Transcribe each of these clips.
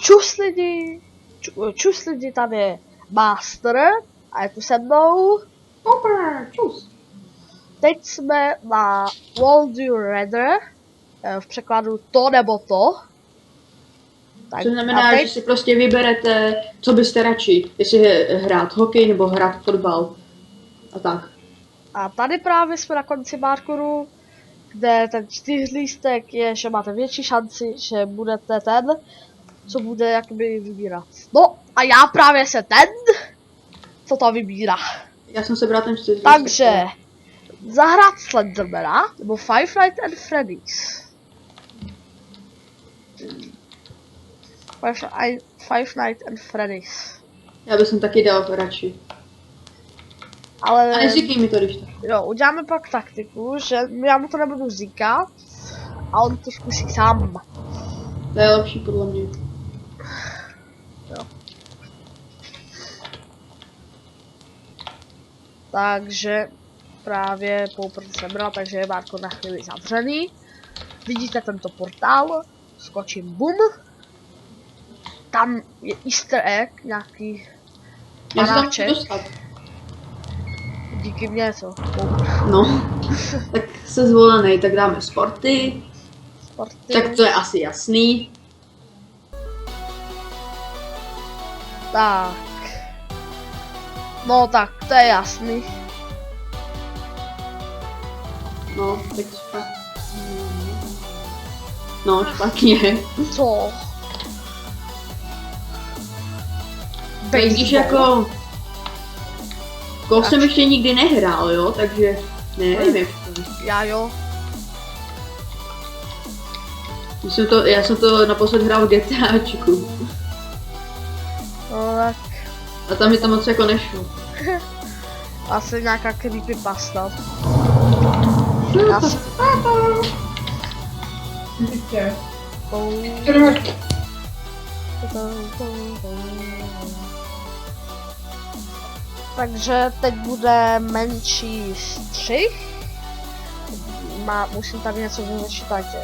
čus lidi, tady je Master a je tu se mnou. Super, čus. Teď jsme na Would You Rather, v překladu to nebo to. Tak, to znamená, že si prostě vyberete, co byste radši, jestli hrát hokej nebo hrát fotbal a tak. A tady právě jsme na konci parkouru, kde ten 4lístek je, že máte větší šanci, že budete ten, co bude jakoby vybírat. No a já právě se ten, co to vybírá. Já jsem sebral ten 4lístek. Takže zahrát Slendermana nebo Five Nights at Freddy's. Five Nights at Freddy's. Já bych taky dal radši. Ale a neříkej mi to, když tak. Jo, uděláme pak taktiku, že já mu to nebudu říkat a on to zkusí sám. To je lepší podle mě. Jo. Takže právě poprvé sebral, takže je Marko na chvíli zavřený. Vidíte tento portál, skočím bum. Tam je easter egg, nějaký panáček. Díky mně co? No, tak se zvolený, tak dáme sporty. Tak to je asi jasný. Tak. No tak, to je jasný. No, tak špatně. No, špatně. Co? Když jako... Golf jsem ještě nikdy nehrál, jo, takže nevím jak to. Já jo. Já jsem to naposled hrál v GTAčku. No tak. A tam mi to moc jako nešlo. Asi nějaká creepypasta. Takže teď bude menší střih. Musím tady něco vyřešit, takže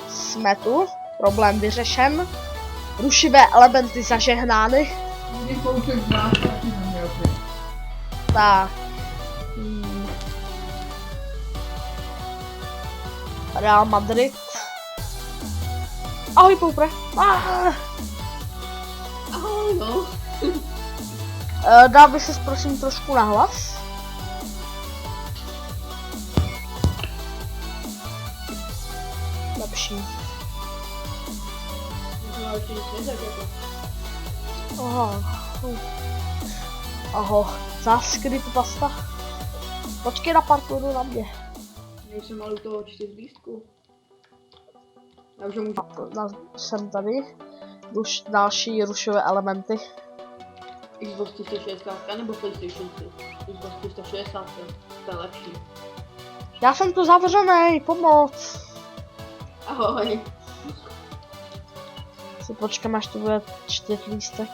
jsme tu. Problém vyřešen. Rušivé elementy zažehnány. Tak. Real Madrid. Ahoj, Poupre. Ahoj, no. Dal bych se prosím trošku nahlas. Lepší. Aho, zás creepypasta. Počkej na parkouru na mě. Nejsem ale u toho 4lístku. Já už ho můžu. Jsem tady. Další rušové elementy. Xbox 360 nebo PlayStation 3? Xbox 360, to je lepší. Já jsem tu zavřenej, pomoc. Ahoj. Si počkám, až to bude 4lístek.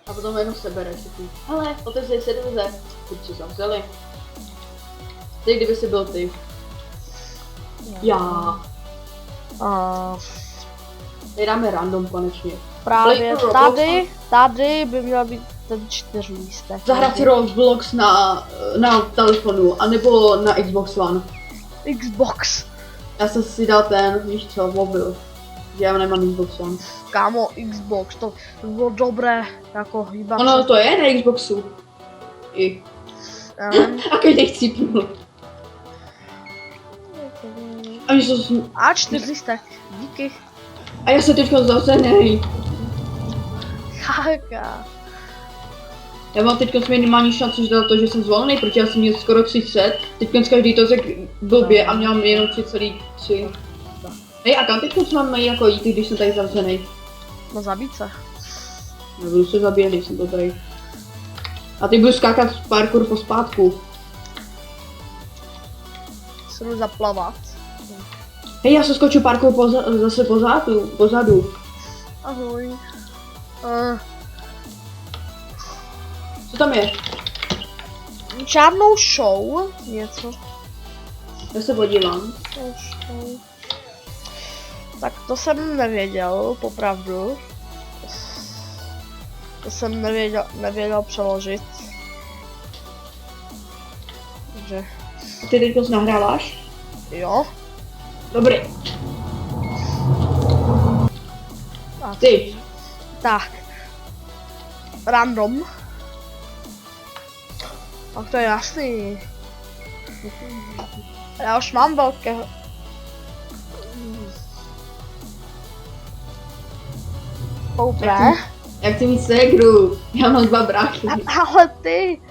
A potom jenom sebereš si. Hele, otevřej se dveře. Teď si zavřeli. Teď kdyby si byl ty. Já. Teď dáme random konečně. Právě tady by měl být ten 4lístek. Zahrát si Roblox na telefonu, anebo na Xbox One. Xbox. Já jsem si dal ten, víš co, mobil. Já nemám Xbox One. Kámo, Xbox, to bylo dobré, jako hýbat. Ono to je na Xboxu. I. A každý chcípnul. A 4lístek, díky. A já jsem teďka zavřenej. Jaká? Já mám teďka minimální šanci za to, že jsem zvolený, protože já jsem měl skoro 30. Teďka každý to řekl blbě a měl jenom 3,3. Hej, a kam teďka mám jako jít, když jsem tady zavřenej? No zabít se. Nebudu se zabíjet, když jsem to tady. A teď budu skákat parkour po zpátku. Se jdu zaplavat. Hej, já se skoču parkour zase pozadu. Ahoj. Co tam je? Žádnou show, něco. Já se podívám. Show. Tak to jsem nevěděl, popravdu. To jsem nevěděl přeložit. Takže, Ty teďko nahráváš? jo. Dobrý. A Ty. tak. Random. Tak to je jasný. Já už mám velkého. Dobré. Já chci mít ségru. Já mám 2 bráchy. Ale ty.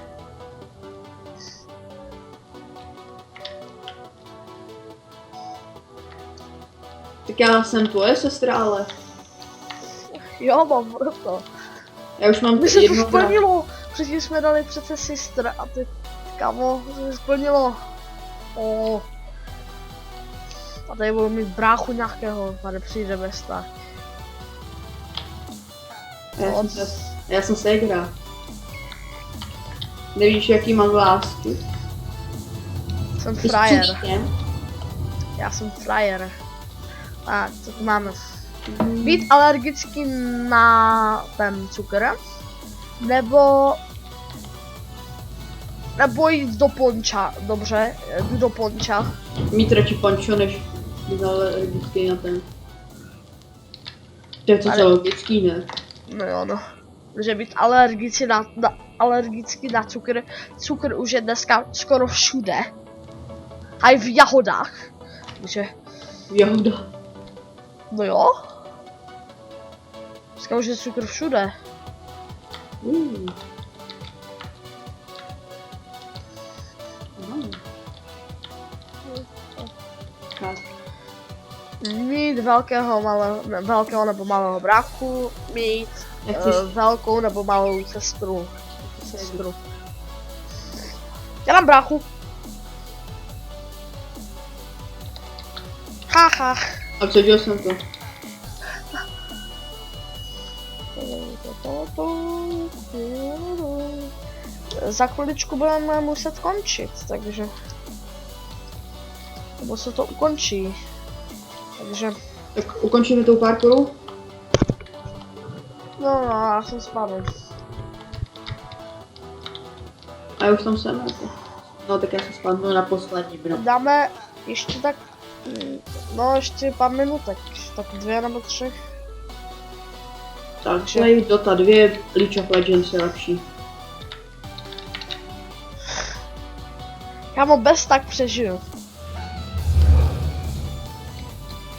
Tak já jsem tvoje sestra, ale Jo, mám proto. já už mám My se to jedno brácha. splnilo. Předtím jsme dali přece sister a ty, kamo, to se splnilo. O. A tady budu mít bráchu nějakého, tady přijde Vesta. Já jsem ségra. Nevíš, jaký mám vlásky? Jsem Ty s frajer. příčkem. Já jsem frajer. A co tu máme? Být alergický na ten cukr, nebo jít do ponča, dobře, jdu do ponča. Mít radši pončo, než být alergický na ten. To je to logický, ne? No jo, no. Že být alergický na cukr, cukr už je dneska skoro všude. A i v jahodách. Takže, Jahoda. no jo. Dneska už je cukr všude. Tak. Mít velkého nebo malého bráchu, mít Jak chceš? velkou nebo malou sestru. Já mám bráchu. Haha. A předěl jsem to. Za chviličku budeme muset končit, takže... Nebo se to ukončí. Takže... Tak ukončíme tou parkouru? No, já jsem spadl. A já už tam jsem, jako. No tak já se spadnu na poslední, bro. Dáme ještě tak... No, ještě pár minutek. Tak 2 nebo 3. Tak, Slay, Dota 2, League of Legends je lepší. Kámo, bez tak přežiju.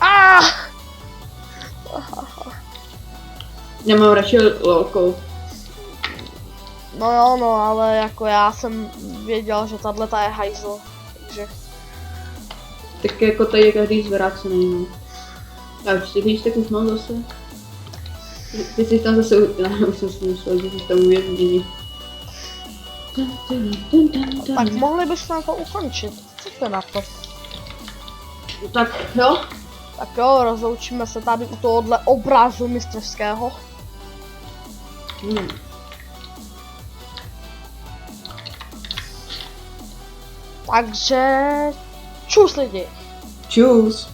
Ah! Nemám radši lolko. No jo, no, ale jako já jsem věděl, že tato je hajzl, takže... Tak jako tady je každý zvrácený, no. Já 4 tak už mám zase. Ty jsi tam zase, já už jsem si myslel, že jsi tam uvězněný. Tak mohli bychom to ukončit. Co to na to? Tak jo. Tak jo, rozloučíme se tady u tohohle obrazu mistrovského. Takže... Čus lidi! Čus.